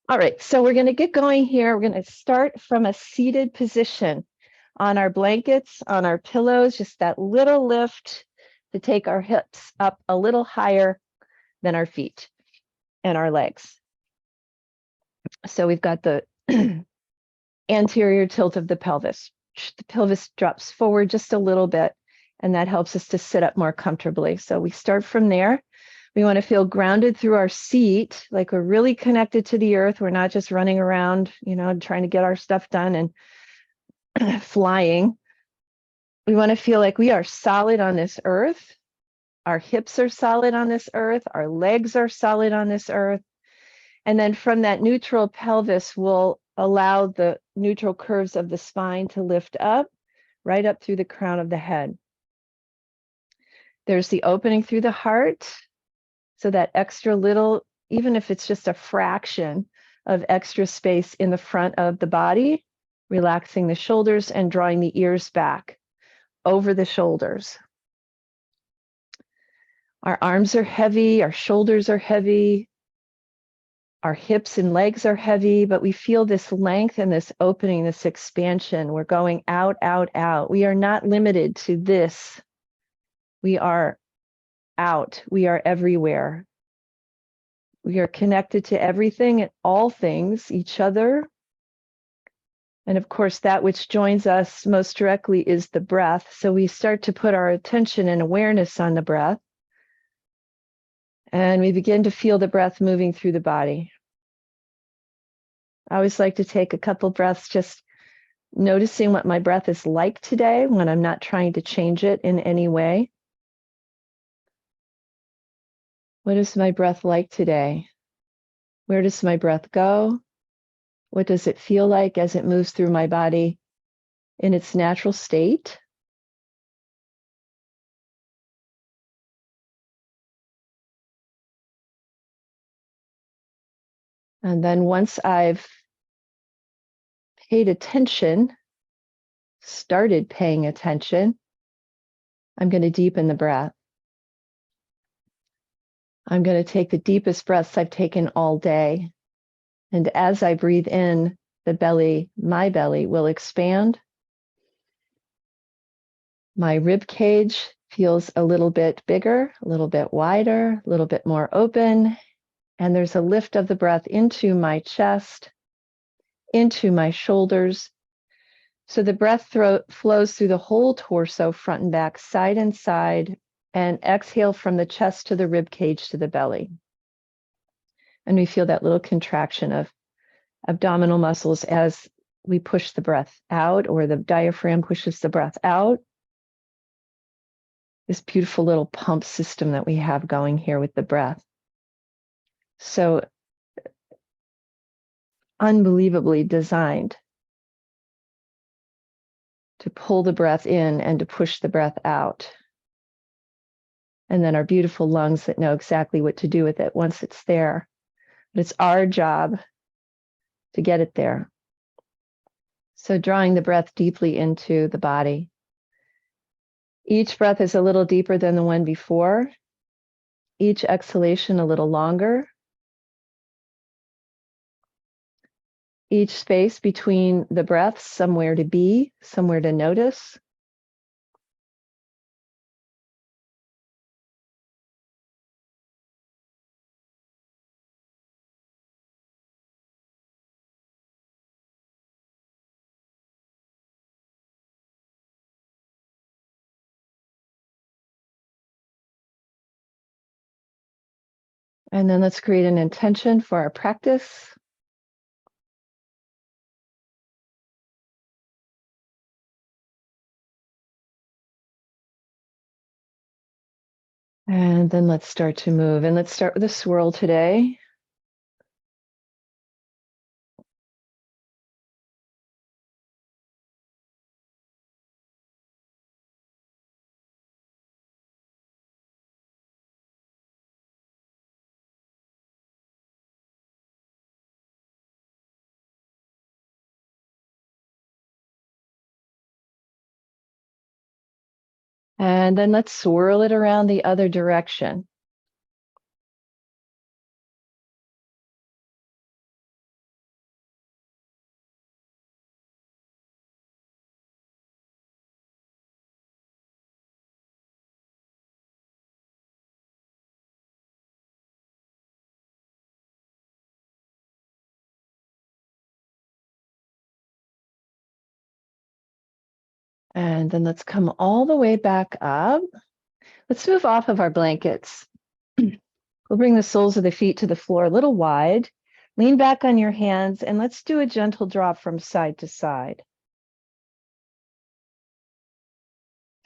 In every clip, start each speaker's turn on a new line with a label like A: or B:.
A: All right, so we're going to get going here. We're going to start from a seated position on our blankets, on our pillows, just that little lift to take our hips up a little higher than our feet and our legs. So we've got the anterior tilt of the pelvis. The pelvis drops forward just a little bit, and that helps us to sit up more comfortably. So we start from there. We want to feel grounded through our seat, like we're really connected to the earth. We're not just running around, trying to get our stuff done and flying. We want to feel like we are solid on this earth. Our hips are solid on this earth. Our legs are solid on this earth. And then from that neutral pelvis, we'll allow the neutral curves of the spine to lift up, right up through the crown of the head. There's the opening through the heart. So that extra little, even if it's just a fraction of extra space in the front of the body, relaxing the shoulders and drawing the ears back over the shoulders. Our arms are heavy, our shoulders are heavy, our hips and legs are heavy, but we feel this length and this opening, this expansion. We're going out, out, out. We are not limited to this. We are out. We are everywhere. We are connected to everything and all things, each other. And of course, that which joins us most directly is the breath. So we start to put our attention and awareness on the breath. And we begin to feel the breath moving through the body. I always like to take a couple breaths, just noticing what my breath is like today when I'm not trying to change it in any way. What is my breath like today? Where does my breath go? What does it feel like as it moves through my body in its natural state? And then once I've paid attention, started paying attention, I'm going to deepen the breath. I'm going to take the deepest breaths I've taken all day. And as I breathe in, the belly, my belly will expand. My rib cage feels a little bit bigger, a little bit wider, a little bit more open. And there's a lift of the breath into my chest, into my shoulders. So the breath flows through the whole torso, front and back, side and side, and exhale from the chest to the rib cage to the belly. And we feel that little contraction of abdominal muscles as we push the breath out, or the diaphragm pushes the breath out. This beautiful little pump system that we have going here with the breath. So unbelievably designed to pull the breath in and to push the breath out. And then our beautiful lungs that know exactly what to do with it once it's there. But it's our job to get it there. So drawing the breath deeply into the body. Each breath is a little deeper than the one before. Each exhalation a little longer. Each space between the breaths, somewhere to be, somewhere to notice. And then let's create an intention for our practice. And then let's start to move. And let's start with a swirl today. And then let's swirl it around the other direction. And then let's come all the way back up. Let's move off of our blankets. We'll bring the soles of the feet to the floor a little wide. Lean back on your hands and let's do a gentle drop from side to side.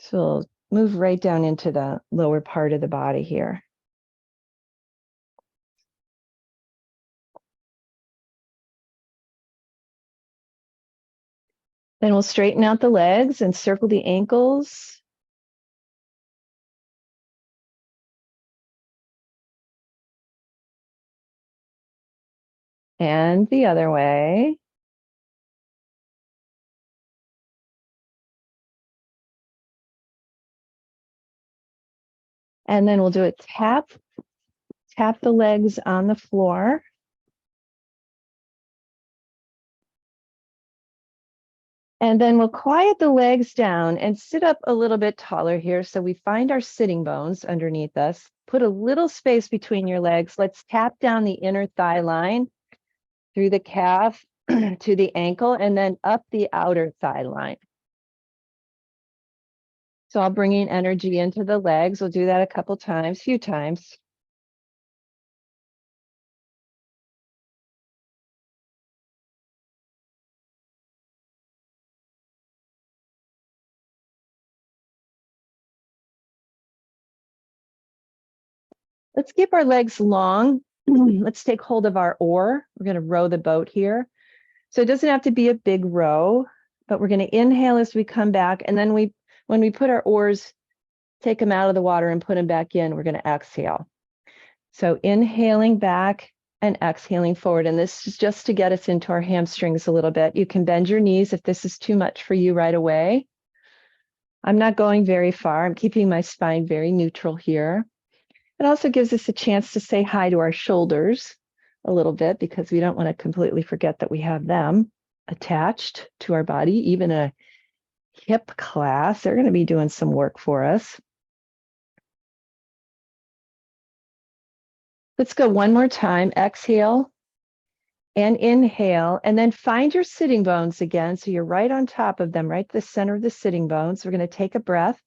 A: So we'll move right down into the lower part of the body here. Then we'll straighten out the legs and circle the ankles. And the other way. And then we'll do a tap the legs on the floor. And then we'll quiet the legs down and sit up a little bit taller here. So we find our sitting bones underneath us. Put a little space between your legs. Let's tap down the inner thigh line through the calf to the ankle and then up the outer thigh line. So I'll bring in energy into the legs. We'll do that a few times. Let's keep our legs long. Let's take hold of our oar. We're going to row the boat here. So it doesn't have to be a big row, but we're going to inhale as we come back. And then when we put our oars, take them out of the water and put them back in, we're going to exhale. So inhaling back and exhaling forward. And this is just to get us into our hamstrings a little bit. You can bend your knees if this is too much for you right away. I'm not going very far. I'm keeping my spine very neutral here. It also gives us a chance to say hi to our shoulders a little bit because we don't want to completely forget that we have them attached to our body. Even a hip class, they're going to be doing some work for us. Let's go one more time. Exhale and inhale, and then find your sitting bones again. So you're right on top of them, right at the center of the sitting bones. We're going to take a breath.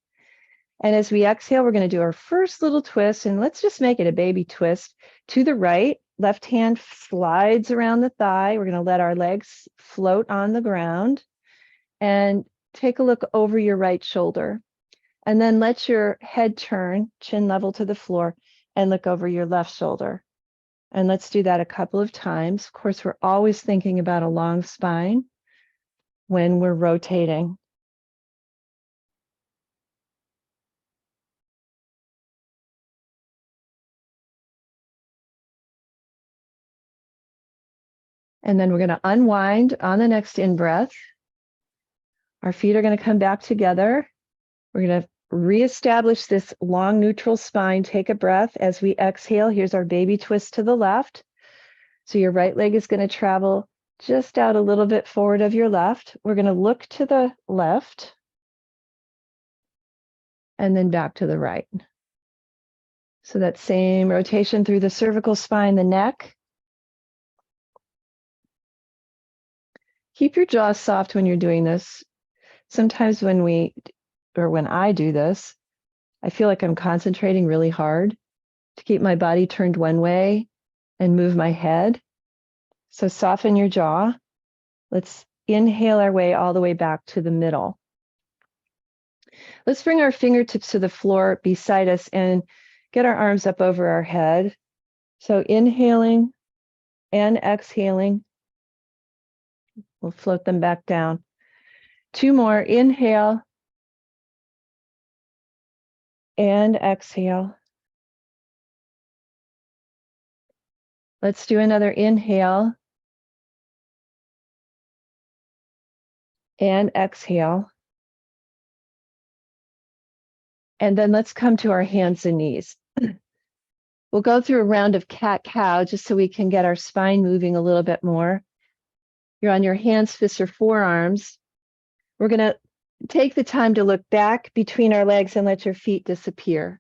A: And as we exhale, we're going to do our first little twist, and let's just make it a baby twist to the right. Left hand slides around the thigh. We're going to let our legs float on the ground and take a look over your right shoulder. And then let your head turn, chin level to the floor, and look over your left shoulder. And let's do that a couple of times. Of course, we're always thinking about a long spine when we're rotating. And then we're going to unwind on the next in-breath. Our feet are going to come back together. We're going to reestablish this long neutral spine. Take a breath as we exhale. Here's our baby twist to the left. So your right leg is going to travel just out a little bit forward of your left. We're going to look to the left and then back to the right. So that same rotation through the cervical spine, the neck. Keep your jaw soft when you're doing this. Sometimes when I do this, I feel like I'm concentrating really hard to keep my body turned one way and move my head. So soften your jaw. Let's inhale our way all the way back to the middle. Let's bring our fingertips to the floor beside us and get our arms up over our head. So inhaling and exhaling. We'll float them back down. Two more. Inhale and exhale. Let's do another inhale and exhale. And then let's come to our hands and knees. We'll go through a round of cat-cow just so we can get our spine moving a little bit more. You're on your hands, fists, or forearms. We're going to take the time to look back between our legs and let your feet disappear.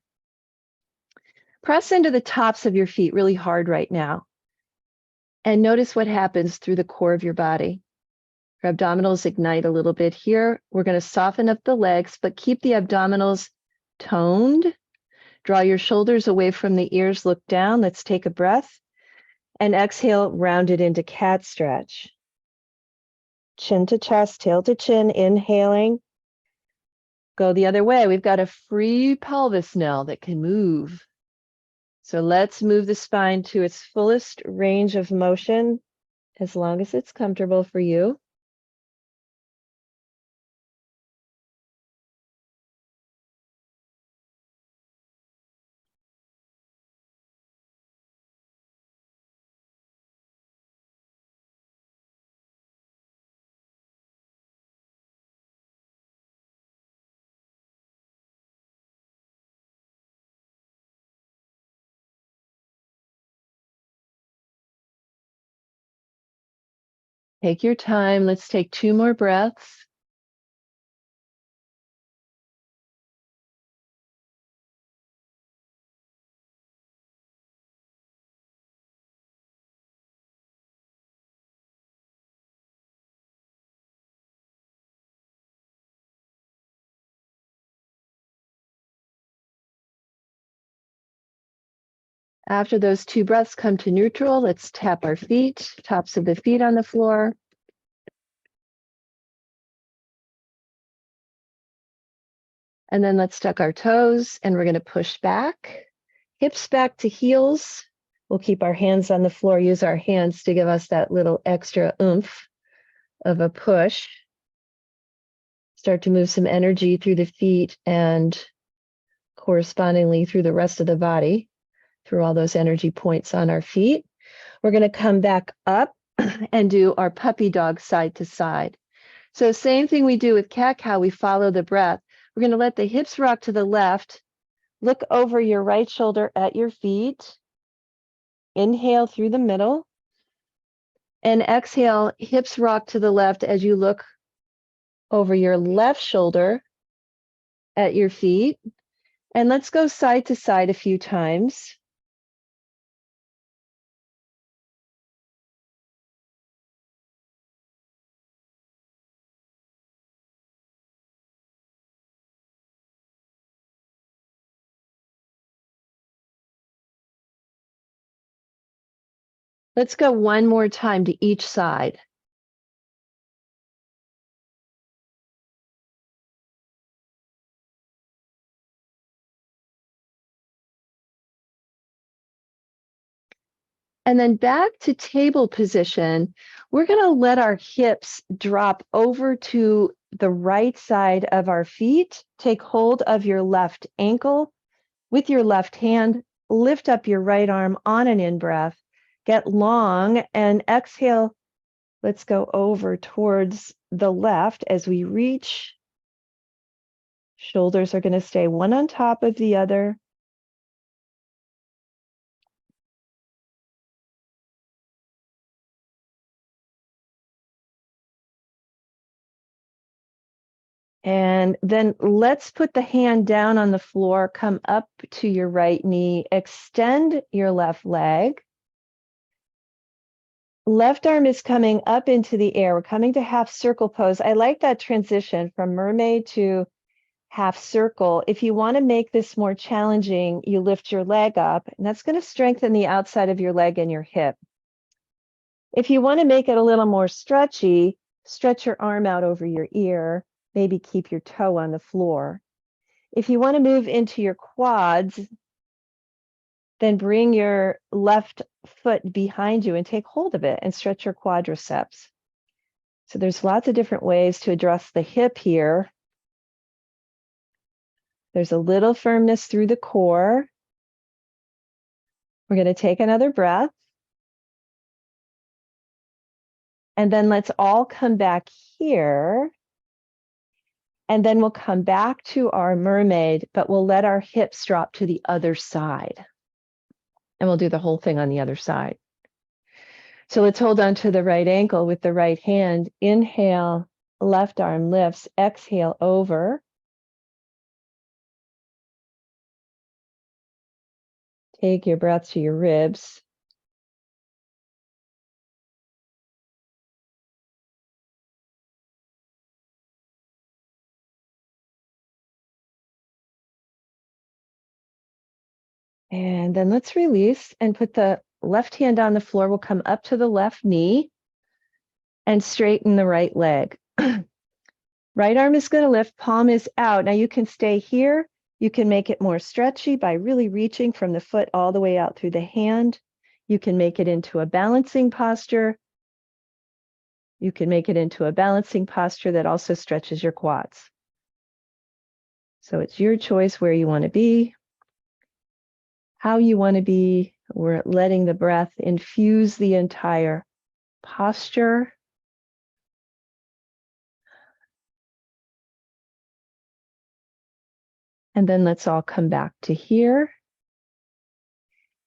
A: Press into the tops of your feet really hard right now. And notice what happens through the core of your body. Our abdominals ignite a little bit here. We're going to soften up the legs, but keep the abdominals toned. Draw your shoulders away from the ears, look down. Let's take a breath. And exhale, round it into cat stretch. Chin to chest, tail to chin, inhaling. Go the other way. We've got a free pelvis now that can move. So let's move the spine to its fullest range of motion, as long as it's comfortable for you. Take your time. Let's take 2 more breaths. After those 2 breaths come to neutral, let's tap our feet, tops of the feet on the floor. And then let's tuck our toes, and we're going to push back, hips back to heels. We'll keep our hands on the floor, use our hands to give us that little extra oomph of a push. Start to move some energy through the feet and correspondingly through the rest of the body, through all those energy points on our feet. We're going to come back up and do our puppy dog side to side. So same thing we do with cat-cow, we follow the breath. We're going to let the hips rock to the left. Look over your right shoulder at your feet. Inhale through the middle. And exhale, hips rock to the left as you look over your left shoulder at your feet. And let's go side to side a few times. Let's go one more time to each side. And then back to table position, we're going to let our hips drop over to the right side of our feet. Take hold of your left ankle with your left hand. Lift up your right arm on an in-breath. Get long and exhale. Let's go over towards the left as we reach. Shoulders are going to stay one on top of the other. And then let's put the hand down on the floor, come up to your right knee, extend your left leg. Left arm is coming up into the air. We're coming to half circle pose. I like that transition from mermaid to half circle. If you want to make this more challenging, you lift your leg up, and that's going to strengthen the outside of your leg and your hip. If you want to make it a little more stretchy, stretch your arm out over your ear. Maybe keep your toe on the floor. If you want to move into your quads, then bring your left foot behind you and take hold of it and stretch your quadriceps. So there's lots of different ways to address the hip here. There's a little firmness through the core. We're going to take another breath. And then let's all come back here. And then we'll come back to our mermaid, but we'll let our hips drop to the other side. And we'll do the whole thing on the other side. So let's hold on to the right ankle with the right hand. Inhale, left arm lifts. Exhale, over. Take your breath to your ribs. And then let's release and put the left hand on the floor. We'll come up to the left knee and straighten the right leg. Right arm is going to lift, palm is out. Now you can stay here. You can make it more stretchy by really reaching from the foot all the way out through the hand. You can make it into a balancing posture. You can make it into a balancing posture that also stretches your quads. So it's your choice where you want to be, how you want to be. We're letting the breath infuse the entire posture. And then let's all come back to here.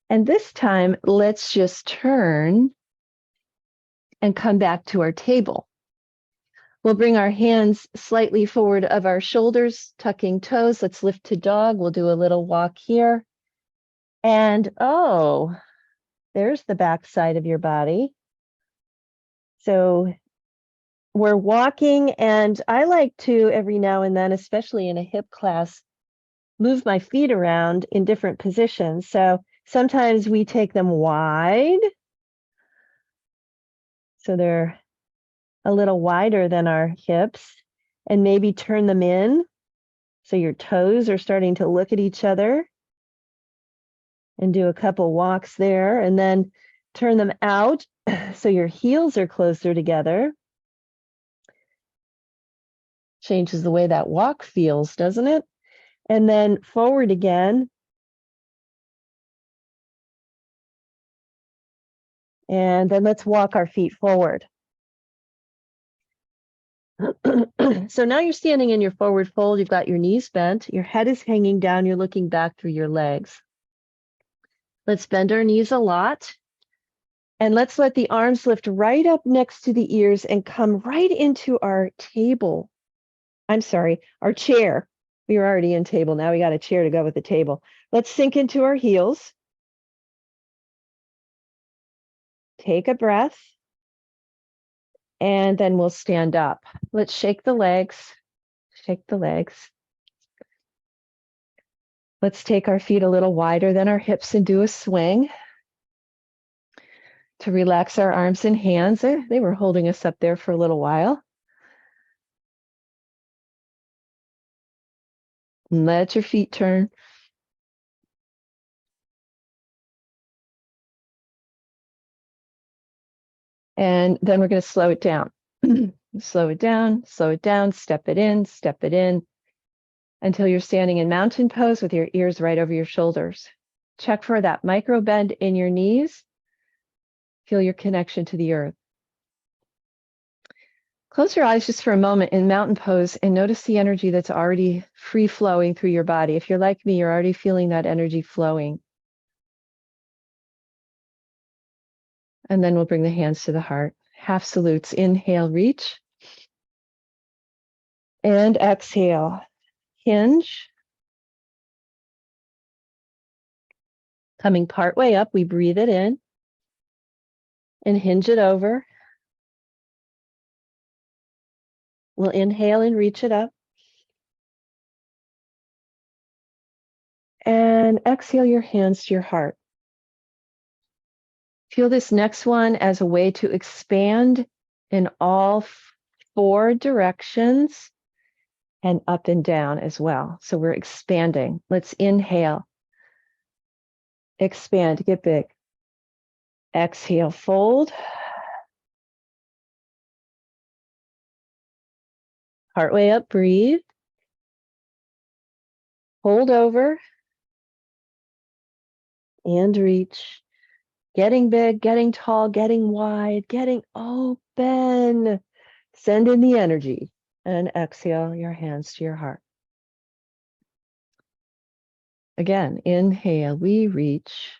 A: And this time, let's just turn and come back to our table. We'll bring our hands slightly forward of our shoulders, tucking toes. Let's lift to dog. We'll do a little walk here. And oh, there's the back side of your body. So we're walking, and I like to, every now and then, especially in a hip class, move my feet around in different positions. So sometimes we take them wide. So they're a little wider than our hips, and maybe turn them in. So your toes are starting to look at each other, and do a couple walks there, and then turn them out. So your heels are closer together. Changes the way that walk feels, doesn't it? And then forward again. And then let's walk our feet forward. So now you're standing in your forward fold. You've got your knees bent. Your head is hanging down. You're looking back through your legs. Let's bend our knees a lot. And let's let the arms lift right up next to the ears and come right into our table. I'm sorry, our chair. We were already in table. Now we got a chair to go with the table. Let's sink into our heels. Take a breath. And then we'll stand up. Let's shake the legs. Shake the legs. Let's take our feet a little wider than our hips and do a swing to relax our arms and hands. They were holding us up there for a little while. And let your feet turn. And then we're going to slow it down. Slow it down, step it in until you're standing in mountain pose with your ears right over your shoulders. Check for that micro bend in your knees. Feel your connection to the earth. Close your eyes just for a moment in mountain pose and notice the energy that's already free flowing through your body. If you're like me, you're already feeling that energy flowing. And then we'll bring the hands to the heart. Half salutes. Inhale, reach. And exhale, hinge. Coming part way up, we breathe it in and hinge it over. We'll inhale and reach it up. And exhale your hands to your heart. Feel this next one as a way to expand in all four directions and up and down as well. So we're expanding. Let's inhale. Expand, get big. Exhale, fold. Heart way up, breathe. Hold over. And reach. Getting big, getting tall, getting wide, getting open. Send in the energy. And exhale your hands to your heart. Again, inhale, we reach.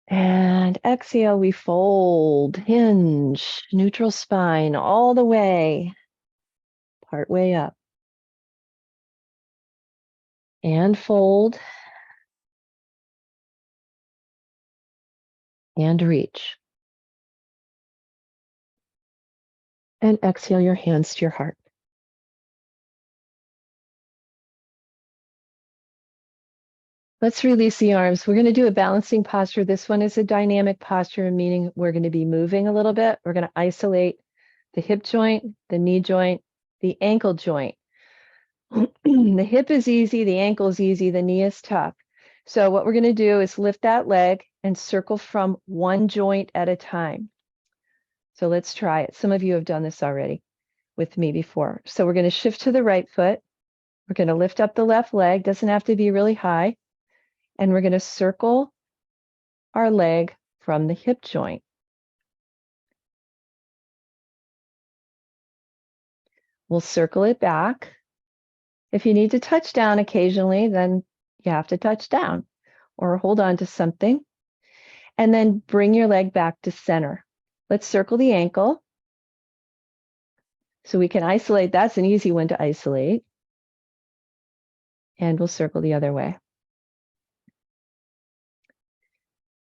A: And exhale, we fold, hinge, neutral spine all the way, part way up. And fold. And reach. And exhale your hands to your heart. Let's release the arms. We're going to do a balancing posture. This one is a dynamic posture, meaning we're going to be moving a little bit. We're going to isolate the hip joint, the knee joint, the ankle joint. The hip is easy, the ankle is easy, the knee is tough. So what we're going to do is lift that leg and circle from one joint at a time. So let's try it. Some of you have done this already with me before. So we're going to shift to the right foot. We're going to lift up the left leg, doesn't have to be really high. And we're going to circle our leg from the hip joint. We'll circle it back. If you need to touch down occasionally, then you have to touch down or hold on to something. And then bring your leg back to center. Let's circle the ankle. So we can isolate. That's an easy one to isolate. And we'll circle the other way.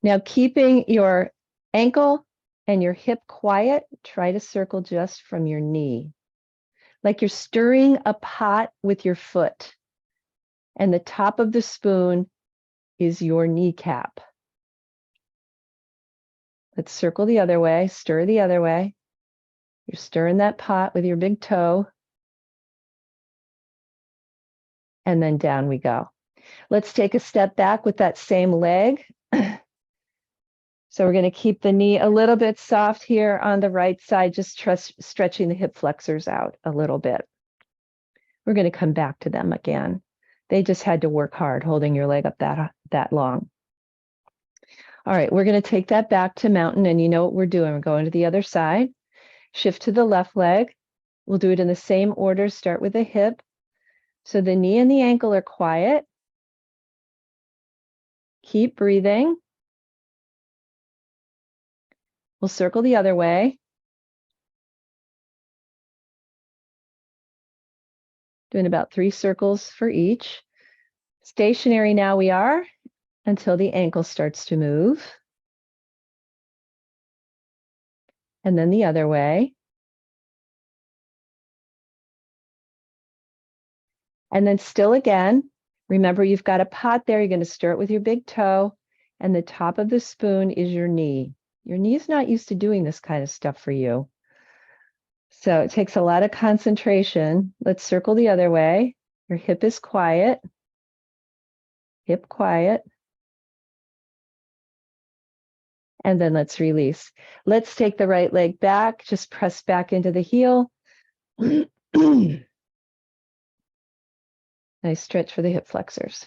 A: Now, keeping your ankle and your hip quiet, try to circle just from your knee. Like you're stirring a pot with your foot. And the top of the spoon is your kneecap. Let's circle the other way, stir the other way. You're stirring that pot with your big toe. And then down we go. Let's take a step back with that same leg. So we're going to keep the knee a little bit soft here on the right side, just stretching the hip flexors out a little bit. We're going to come back to them again. They just had to work hard holding your leg up that long. All right, we're going to take that back to mountain, and you know what we're doing. We're going to the other side. Shift to the left leg. We'll do it in the same order. Start with the hip. So the knee and the ankle are quiet. Keep breathing. We'll circle the other way. Doing about 3 circles for each. Stationary now we are until the ankle starts to move. And then the other way. And then still again, remember you've got a pot there. You're going to stir it with your big toe, and the top of the spoon is your knee. Your knee is not used to doing this kind of stuff for you. So it takes a lot of concentration. Let's circle the other way. Your hip is quiet. Hip quiet. And then let's release. Let's take the right leg back. Just press back into the heel. Nice stretch for the hip flexors.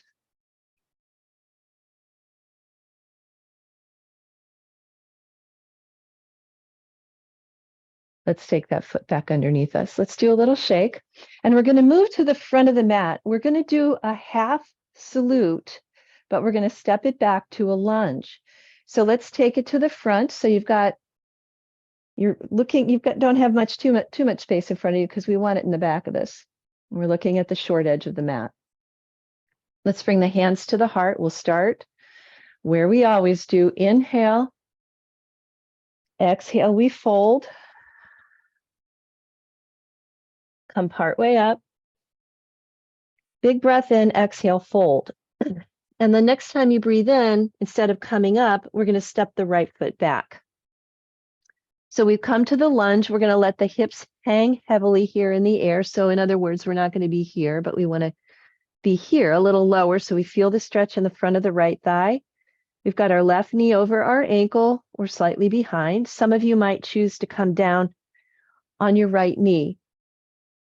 A: Let's take that foot back underneath us. Let's do a little shake. And we're going to move to the front of the mat. We're going to do a half salute, but we're going to step it back to a lunge. So let's take it to the front. So don't have too much space in front of you because we want it in the back of this. We're looking at the short edge of the mat. Let's bring the hands to the heart. We'll start where we always do. Inhale. Exhale, we fold. Come partway up. Big breath in, exhale, fold. And the next time you breathe in, instead of coming up, we're going to step the right foot back. So we've come to the lunge. We're going to let the hips hang heavily here in the air. So in other words, we're not going to be here, but we want to be here a little lower so we feel the stretch in the front of the right thigh. We've got our left knee over our ankle or slightly behind. Some of you might choose to come down on your right knee.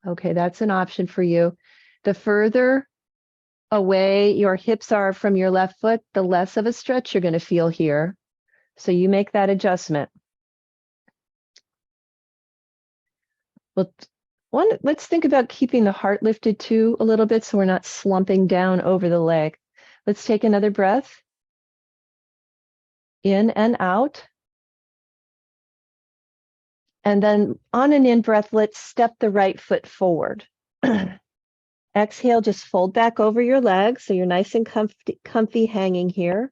A: Okay, that's an option for you. The further away your hips are from your left foot, the less of a stretch you're going to feel here. So you make that adjustment. Well, let's think about keeping the heart lifted too a little bit so we're not slumping down over the leg. Let's take another breath. In and out. And then on an in breath, let's step the right foot forward. Exhale, just fold back over your legs so you're nice and comfy hanging here.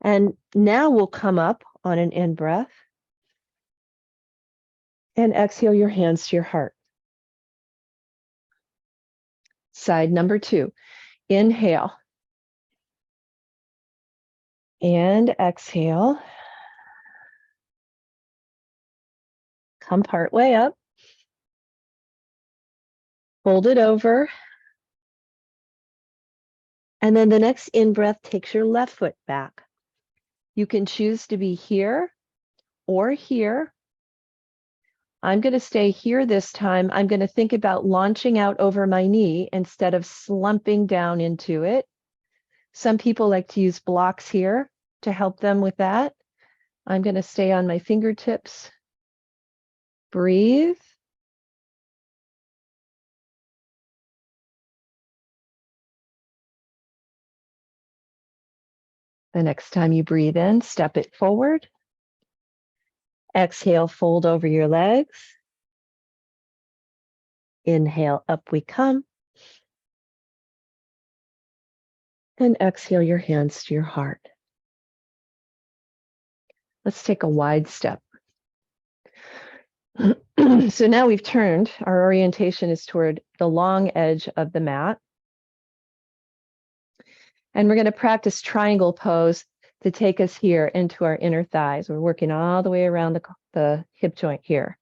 A: And now we'll come up on an in breath. And exhale your hands to your heart. Side number 2. Inhale. And exhale. Come part way up. Fold it over. And then the next in-breath takes your left foot back. You can choose to be here or here. I'm going to stay here this time. I'm going to think about launching out over my knee instead of slumping down into it. Some people like to use blocks here to help them with that. I'm going to stay on my fingertips. Breathe. The next time you breathe in, step it forward. Exhale, fold over your legs. Inhale, up we come. And exhale your hands to your heart. Let's take a wide step. So now we've turned, our orientation is toward the long edge of the mat. And we're going to practice triangle pose to take us here into our inner thighs. We're working all the way around the hip joint here.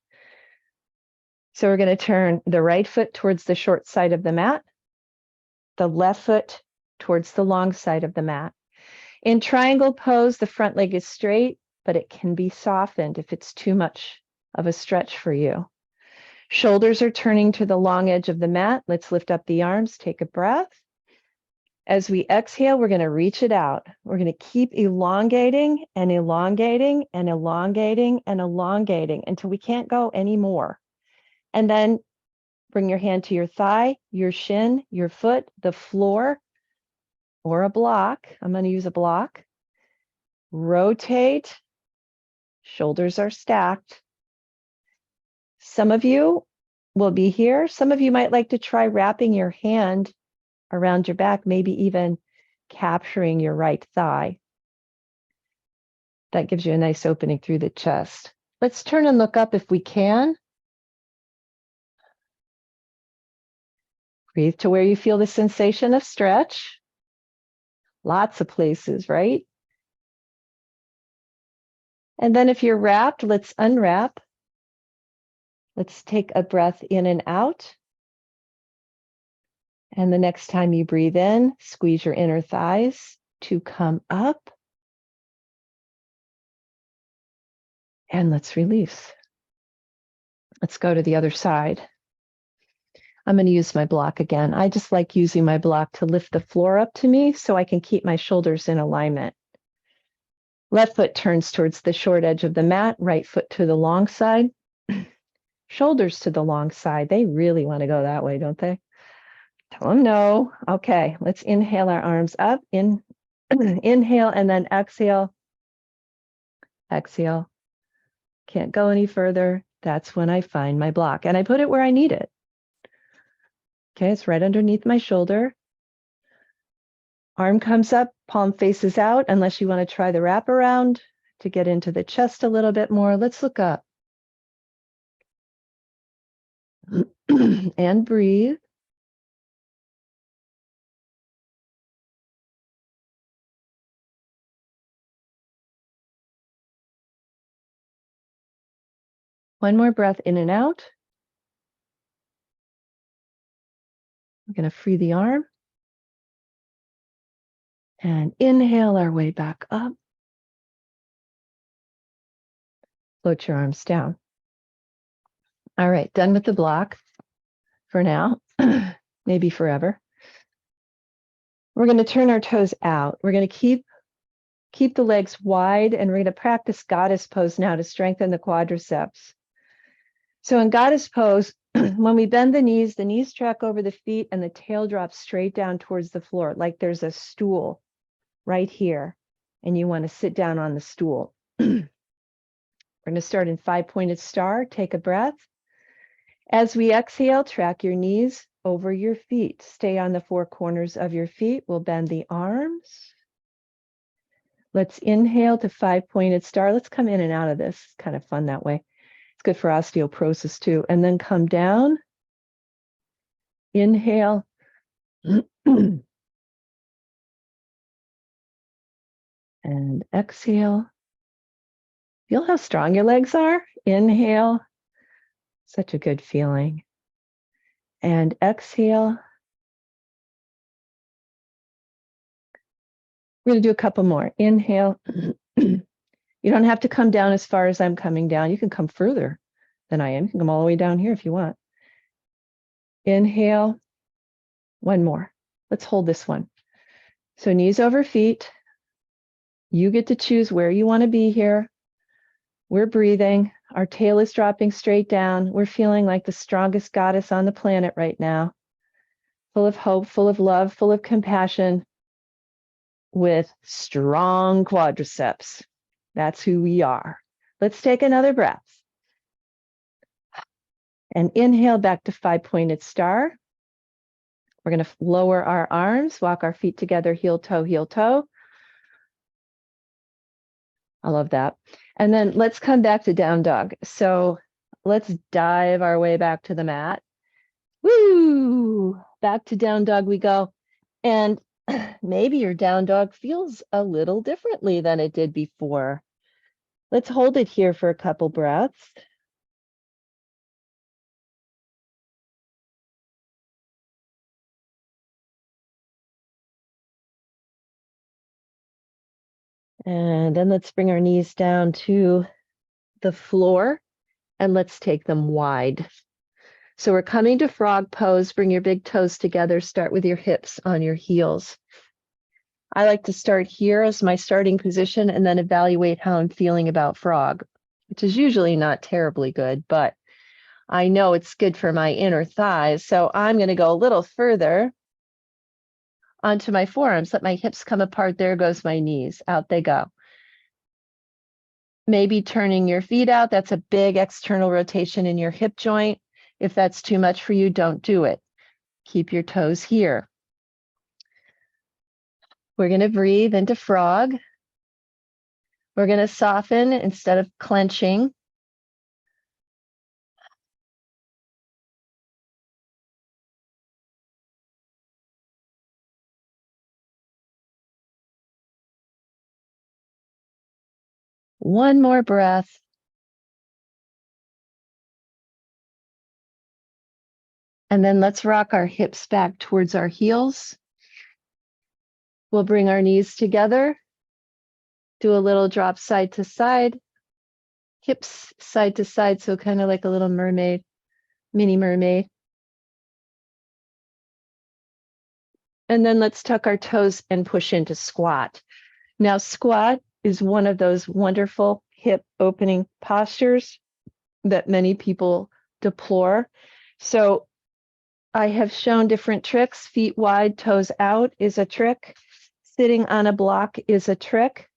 A: So we're going to turn the right foot towards the short side of the mat, the left foot towards the long side of the mat. In triangle pose, the front leg is straight, but it can be softened if it's too much of a stretch for you. Shoulders are turning to the long edge of the mat. Let's lift up the arms, take a breath. As we exhale, we're going to reach it out. We're going to keep elongating and elongating and elongating and elongating until we can't go anymore. And then bring your hand to your thigh, your shin, your foot, the floor, or a block. I'm going to use a block. Rotate. Shoulders are stacked. Some of you will be here. Some of you might like to try wrapping your hand around your back, maybe even capturing your right thigh. That gives you a nice opening through the chest. Let's turn and look up if we can. Breathe to where you feel the sensation of stretch. Lots of places, right? And then if you're wrapped, let's unwrap. Let's take a breath in and out. And the next time you breathe in, squeeze your inner thighs to come up. And let's release. Let's go to the other side. I'm going to use my block again. I just like using my block to lift the floor up to me so I can keep my shoulders in alignment. Left foot turns towards the short edge of the mat, right foot to the long side. Shoulders to the long side. They really want to go that way, don't they? Tell them no. Okay, let's inhale our arms up. Inhale and then exhale. Exhale. Can't go any further. That's when I find my block. And I put it where I need it. Okay, it's right underneath my shoulder. Arm comes up, palm faces out, unless you want to try the wraparound to get into the chest a little bit more. Let's look up. And breathe. One more breath in and out. We're going to free the arm. And inhale our way back up. Float your arms down. All right, done with the block for now, maybe forever. We're going to turn our toes out. We're going to keep the legs wide, and we're going to practice goddess pose now to strengthen the quadriceps. So in goddess pose, when we bend the knees track over the feet and the tail drops straight down towards the floor, like there's a stool right here, and you want to sit down on the stool. We're going to start in 5-pointed star. Take a breath. As we exhale, track your knees over your feet. Stay on the 4 corners of your feet. We'll bend the arms. Let's inhale to 5-pointed star. Let's come in and out of this. It's kind of fun that way. It's good for osteoporosis too. And then come down. Inhale. And exhale. Feel how strong your legs are. Inhale. Such a good feeling. And exhale. We're going to do a couple more. Inhale. You don't have to come down as far as I'm coming down. You can come further than I am. You can come all the way down here if you want. Inhale. One more. Let's hold this one. So knees over feet. You get to choose where you want to be here. We're breathing. Our tail is dropping straight down. We're feeling like the strongest goddess on the planet right now. Full of hope, full of love, full of compassion, with strong quadriceps. That's who we are. Let's take another breath. And inhale back to 5-pointed star. We're going to lower our arms, walk our feet together, heel, toe, heel, toe. I love that. And then let's come back to down dog. So let's dive our way back to the mat. Woo! Back to down dog we go. And maybe your down dog feels a little differently than it did before. Let's hold it here for a couple breaths. And then let's bring our knees down to the floor and let's take them wide. So we're coming to frog pose. Bring your big toes together. Start with your hips on your heels. I like to start here as my starting position and then evaluate how I'm feeling about frog, which is usually not terribly good, but I know it's good for my inner thighs. So I'm going to go a little further onto my forearms. Let my hips come apart. There goes my knees. Out they go. Maybe turning your feet out. That's a big external rotation in your hip joint. If that's too much for you, don't do it. Keep your toes here. We're going to breathe into frog. We're going to soften instead of clenching. One more breath. And then let's rock our hips back towards our heels. We'll bring our knees together. Do a little drop side to side. Hips side to side, so kind of like a little mermaid, mini mermaid. And then let's tuck our toes and push into squat. Now, squat is one of those wonderful hip opening postures that many people deplore. So I have shown different tricks. Feet wide, toes out is a trick. Sitting on a block is a trick.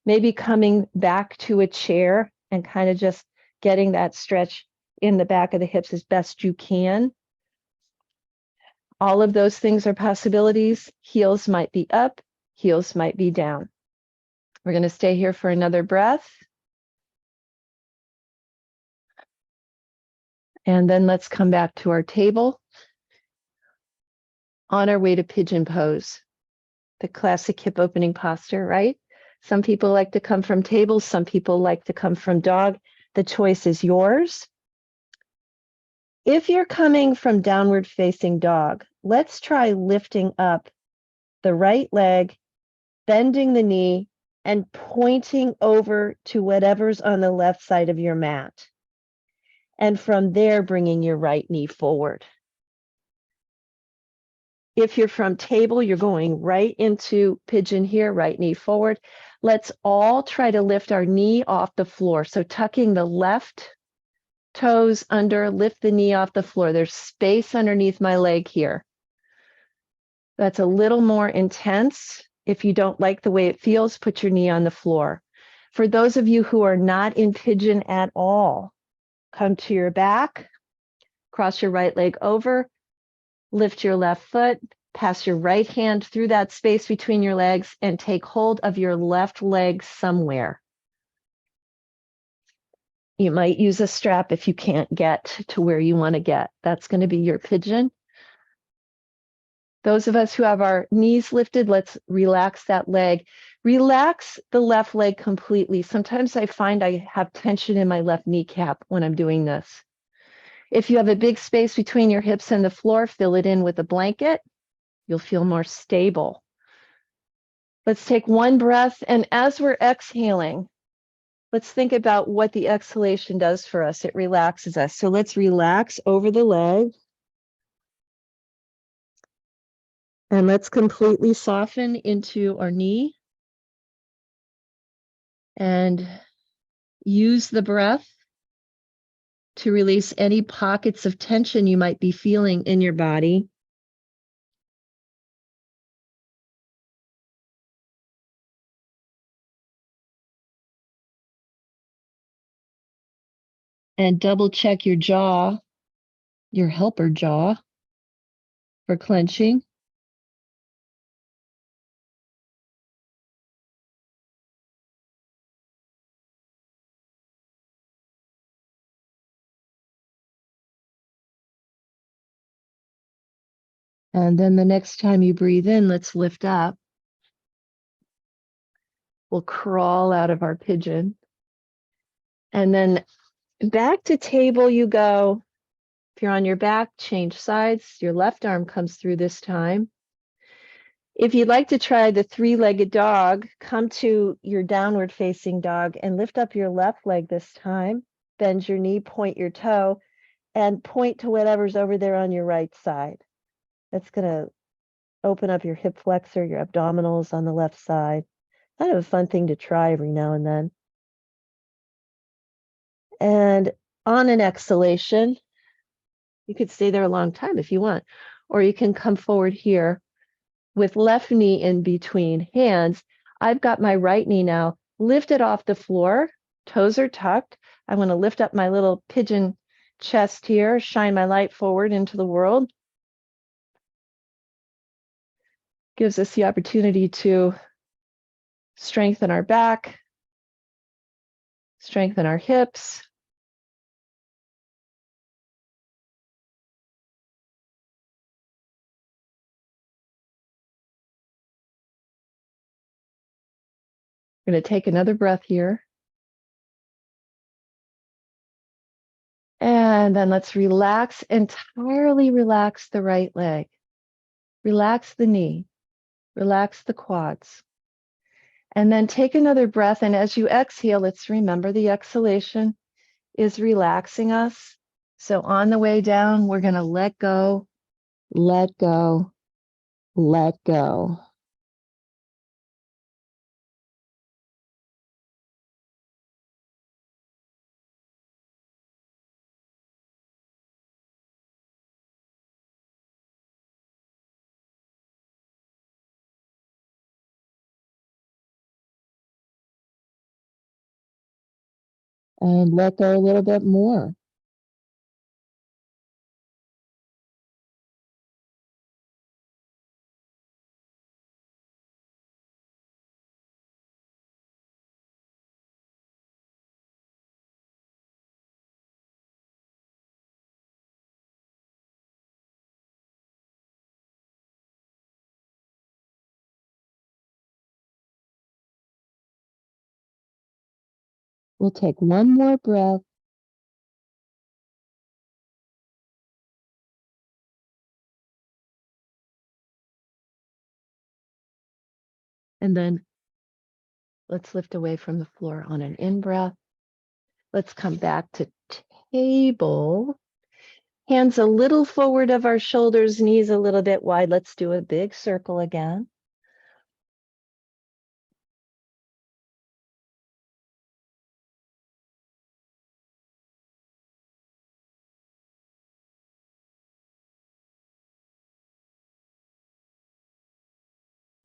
A: Maybe coming back to a chair and kind of just getting that stretch in the back of the hips as best you can. All of those things are possibilities. Heels might be up, heels might be down. We're going to stay here for another breath. And then let's come back to our table. On our way to pigeon pose, the classic hip opening posture, right? Some people like to come from tables, some people like to come from dog. The choice is yours. If you're coming from downward facing dog, let's try lifting up the right leg, bending the knee, and pointing over to whatever's on the left side of your mat. And from there, bringing your right knee forward. If you're from table, you're going right into pigeon here, right knee forward. Let's all try to lift our knee off the floor. So tucking the left toes under, lift the knee off the floor. There's space underneath my leg here. That's a little more intense. If you don't like the way it feels, put your knee on the floor. For those of you who are not in pigeon at all, come to your back, cross your right leg over, lift your left foot, pass your right hand through that space between your legs, and take hold of your left leg somewhere. You might use a strap if you can't get to where you want to get. That's going to be your pigeon. Those of us who have our knees lifted, let's relax that leg. Relax the left leg completely. Sometimes I find I have tension in my left kneecap when I'm doing this. If you have a big space between your hips and the floor, fill it in with a blanket. You'll feel more stable. Let's take one breath. And as we're exhaling, let's think about what the exhalation does for us. It relaxes us. So let's relax over the leg. And let's completely soften into our knee. And use the breath to release any pockets of tension you might be feeling in your body. And double check your jaw, your helper jaw, for clenching. And then the next time you breathe in, let's lift up. We'll crawl out of our pigeon. And then back to table you go. If you're on your back, change sides. Your left arm comes through this time. If you'd like to try the three-legged dog, come to your downward facing dog and lift up your left leg this time. Bend your knee, point your toe, and point to whatever's over there on your right side. That's going to open up your hip flexor, your abdominals on the left side. Kind of a fun thing to try every now and then. And on an exhalation, you could stay there a long time if you want, or you can come forward here with left knee in between hands. I've got my right knee now lifted off the floor, toes are tucked. I want to lift up my little pigeon chest here, shine my light forward into the world. Gives us the opportunity to strengthen our back, strengthen our hips. We're going to take another breath here. And then let's relax, entirely relax the right leg. Relax the knee, relax the quads. And then take another breath. And as you exhale, let's remember the exhalation is relaxing us. So on the way down, we're going to let go, let go, let go. And let go a little bit more. We'll take one more breath. And then let's lift away from the floor on an in-breath. Let's come back to table. Hands a little forward of our shoulders, knees a little bit wide. Let's do a big circle again.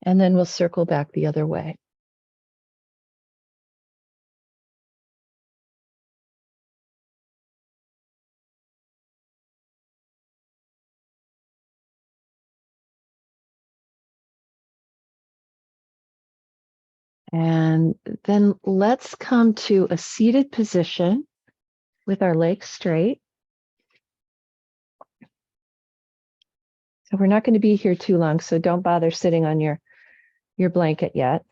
A: And then we'll circle back the other way. And then let's come to a seated position with our legs straight. So we're not going to be here too long, so don't bother sitting on your blanket yet.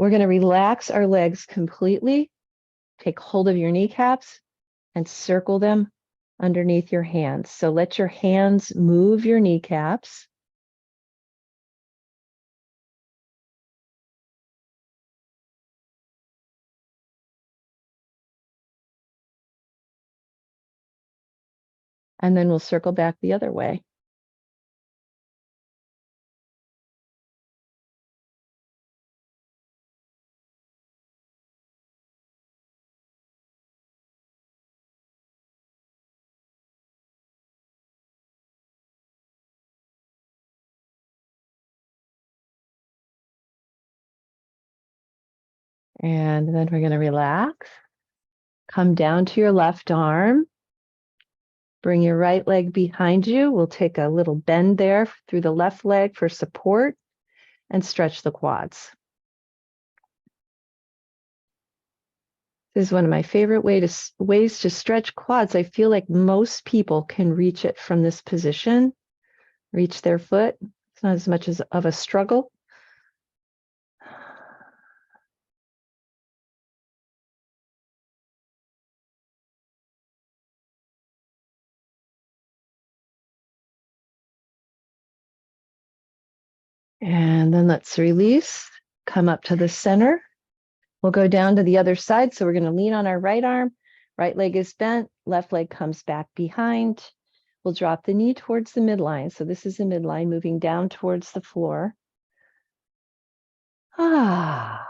A: We're going to relax our legs completely. Take hold of your kneecaps and circle them underneath your hands. So let your hands move your kneecaps. And then we'll circle back the other way. And then we're going to relax. Come down to your left arm. Bring your right leg behind you. We'll take a little bend there through the left leg for support and stretch the quads. This is one of my favorite ways to stretch quads. I feel like most people can reach it from this position, reach their foot. It's not as much of a struggle. And then let's release, come up to the center. We'll go down to the other side. So we're going to lean on our right arm. Right leg is bent, left leg comes back behind. We'll drop the knee towards the midline. So this is the midline, moving down towards the floor. Ah.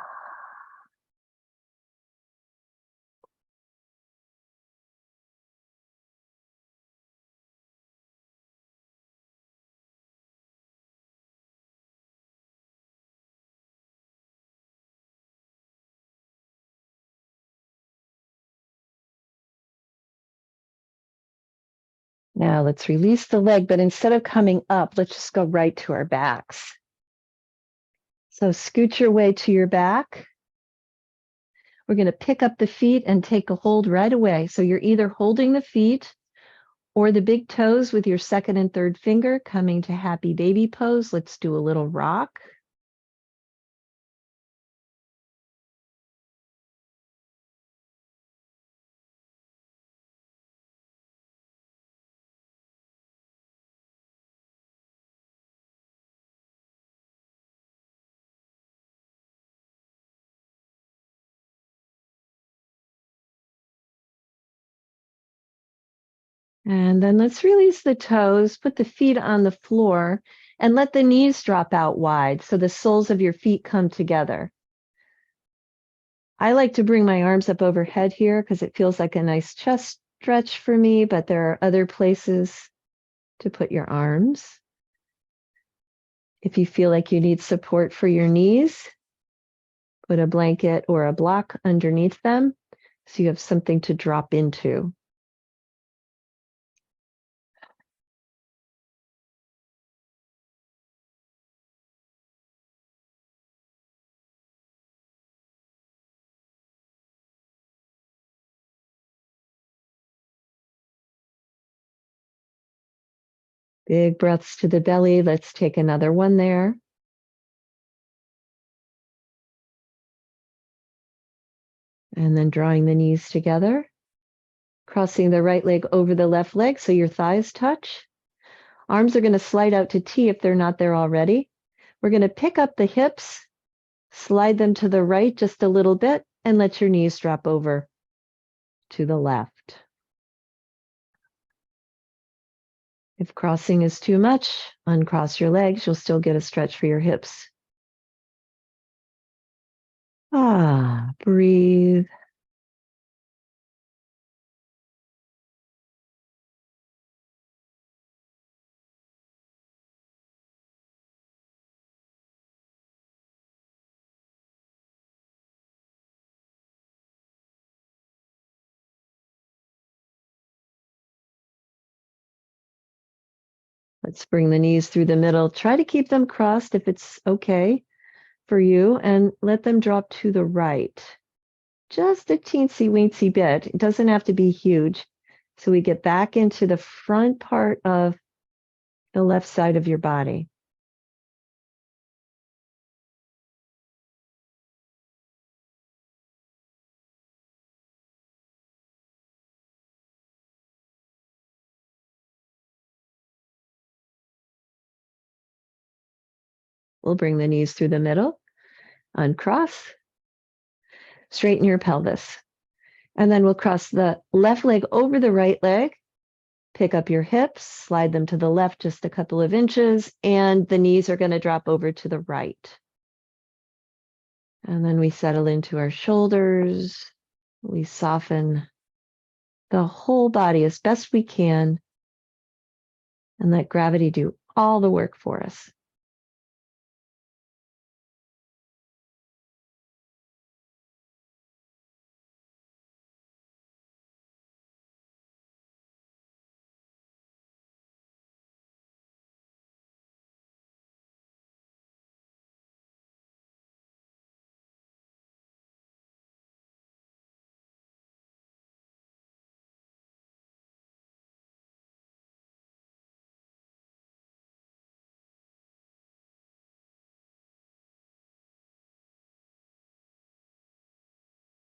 A: Now let's release the leg, but instead of coming up, let's just go right to our backs. So scoot your way to your back. We're going to pick up the feet and take a hold right away. So you're either holding the feet or the big toes with your second and third finger, coming to happy baby pose. Let's do a little rock. And then let's release the toes, put the feet on the floor, and let the knees drop out wide so the soles of your feet come together. I like to bring my arms up overhead here because it feels like a nice chest stretch for me, but there are other places to put your arms. If you feel like you need support for your knees, put a blanket or a block underneath them so you have something to drop into. Big breaths to the belly. Let's take another one there. And then drawing the knees together. Crossing the right leg over the left leg so your thighs touch. Arms are going to slide out to T if they're not there already. We're going to pick up the hips, slide them to the right just a little bit, and let your knees drop over to the left. If crossing is too much, uncross your legs. You'll still get a stretch for your hips. Breathe. Let's bring the knees through the middle. Try to keep them crossed if it's okay for you, and let them drop to the right. Just a teensy weensy bit. It doesn't have to be huge. So we get back into the front part of the left side of your body. We'll bring the knees through the middle, uncross, straighten your pelvis. And then we'll cross the left leg over the right leg, pick up your hips, slide them to the left just a couple of inches, and the knees are going to drop over to the right. And then we settle into our shoulders. We soften the whole body as best we can and let gravity do all the work for us.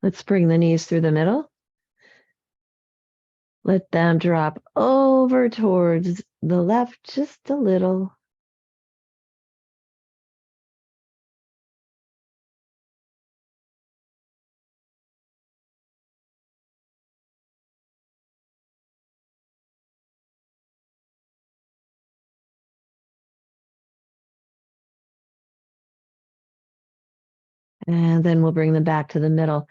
A: Let's bring the knees through the middle. Let them drop over towards the left just a little. And then we'll bring them back to the middle.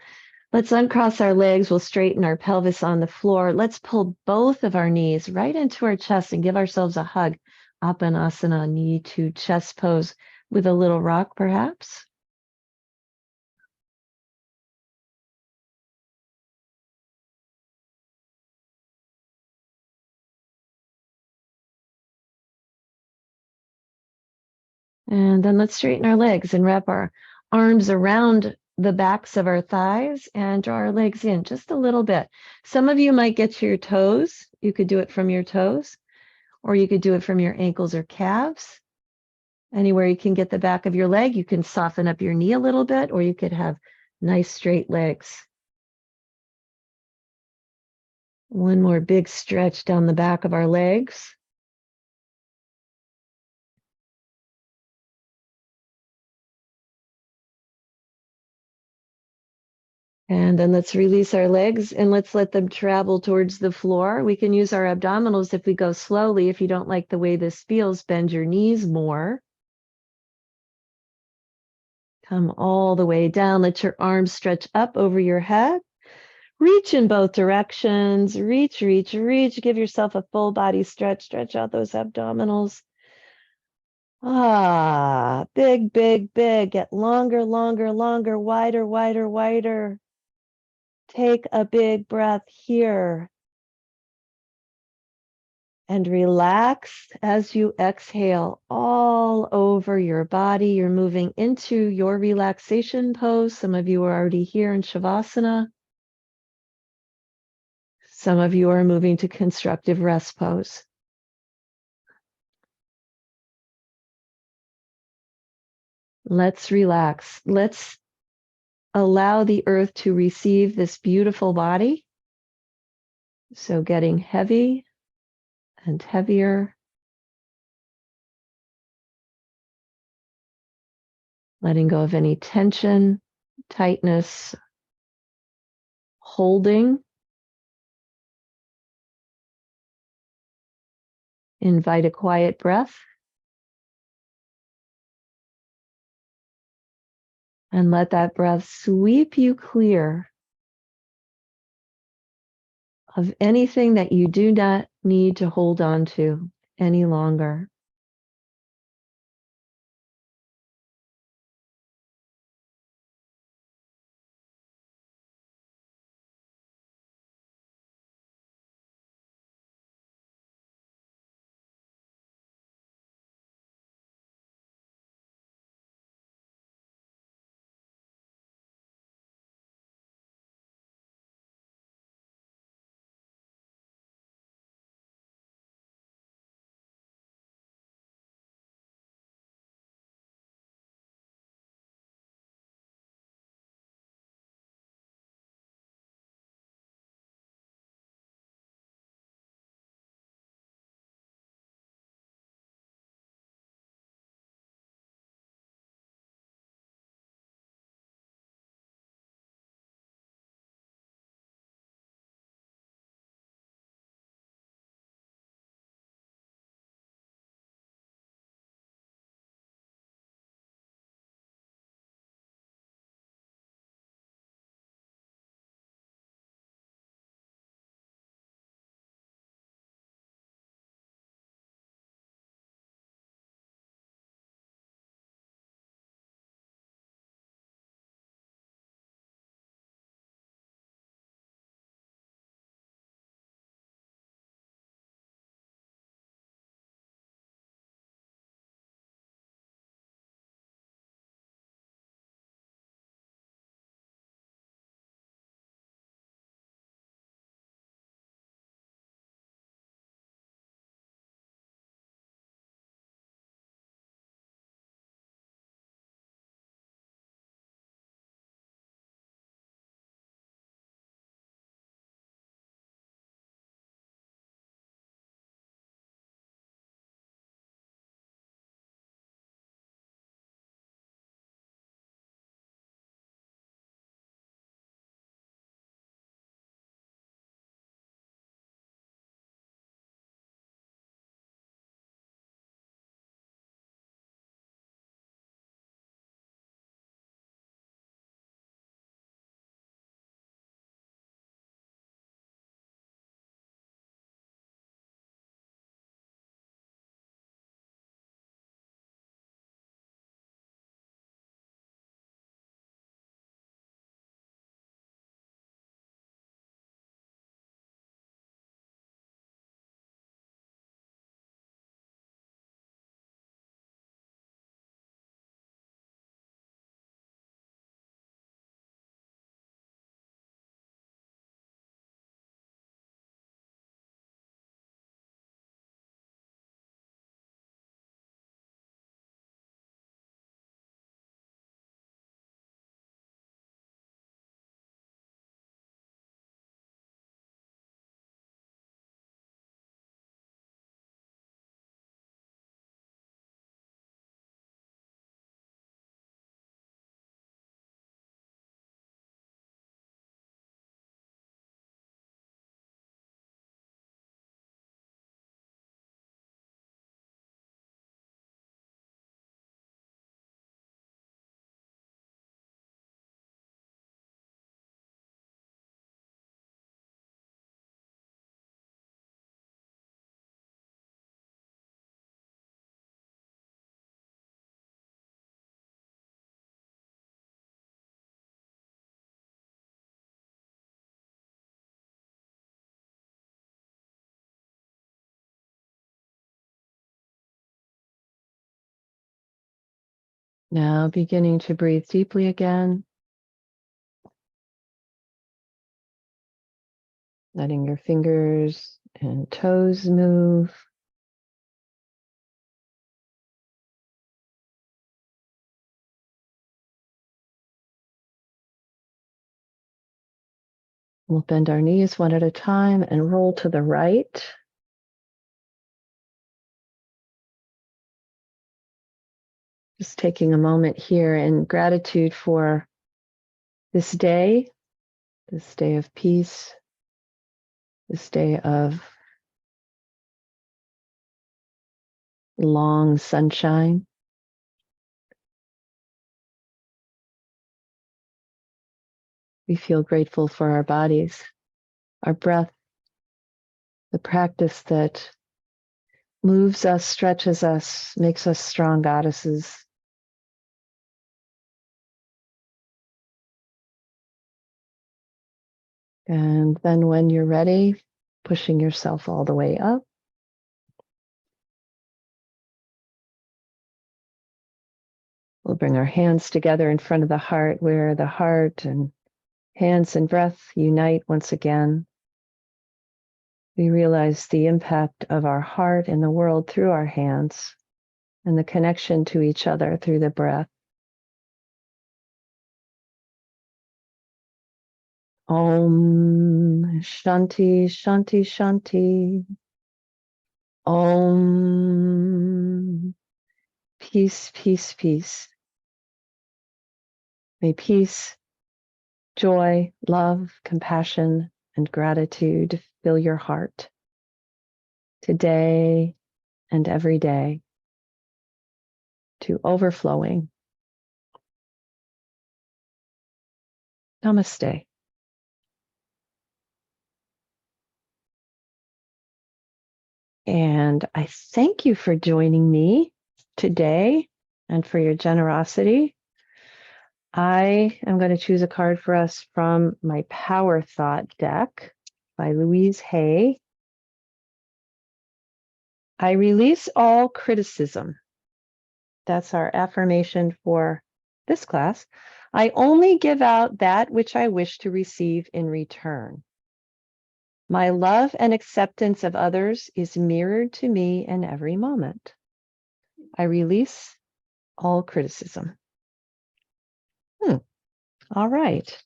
A: Let's uncross our legs. We'll straighten our pelvis on the floor. Let's pull both of our knees right into our chest and give ourselves a hug. Apanasana, knee to chest pose with a little rock, perhaps. And then let's straighten our legs and wrap our arms around the backs of our thighs and draw our legs in just a little bit. Some of you might get to your toes. You could do it from your toes, or you could do it from your ankles or calves. Anywhere you can get the back of your leg, you can soften up your knee a little bit, or you could have nice straight legs. One more big stretch down the back of our legs. And then let's release our legs and let's let them travel towards the floor. We can use our abdominals if we go slowly. If you don't like the way this feels, bend your knees more. Come all the way down. Let your arms stretch up over your head. Reach in both directions. Reach, reach, reach. Give yourself a full body stretch. Stretch out those abdominals. Big, big, big. Get longer, longer, longer, wider, wider, wider. Take a big breath here. And relax as you exhale all over your body. You're moving into your relaxation pose. Some of you are already here in Shavasana. Some of you are moving to constructive rest pose. Let's relax. Let's allow the earth to receive this beautiful body. So getting heavy and heavier. Letting go of any tension, tightness, holding. Invite a quiet breath. And let that breath sweep you clear of anything that you do not need to hold on to any longer. Now beginning to breathe deeply again. Letting your fingers and toes move. We'll bend our knees one at a time and roll to the right. Just taking a moment here in gratitude for this day of peace, this day of long sunshine. We feel grateful for our bodies, our breath, the practice that moves us, stretches us, makes us strong goddesses. And then when you're ready, pushing yourself all the way up. We'll bring our hands together in front of the heart, where the heart and hands and breath unite once again. We realize the impact of our heart in the world through our hands and the connection to each other through the breath. Om Shanti Shanti Shanti. Om peace, peace, peace. May peace, joy, love, compassion, and gratitude fill your heart today and every day to overflowing. Namaste. And I thank you for joining me today and for your generosity. I am going to choose a card for us from my Power Thought deck by Louise Hay. I release all criticism. That's our affirmation for this class. I only give out that which I wish to receive in return. My love and acceptance of others is mirrored to me in every moment. I release all criticism. All right.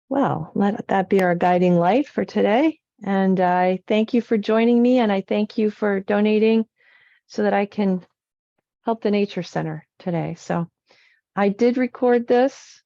A: Well, let that be our guiding light for today. And I thank you for joining me, and I thank you for donating so that I can help the Nature Center today. So I did record this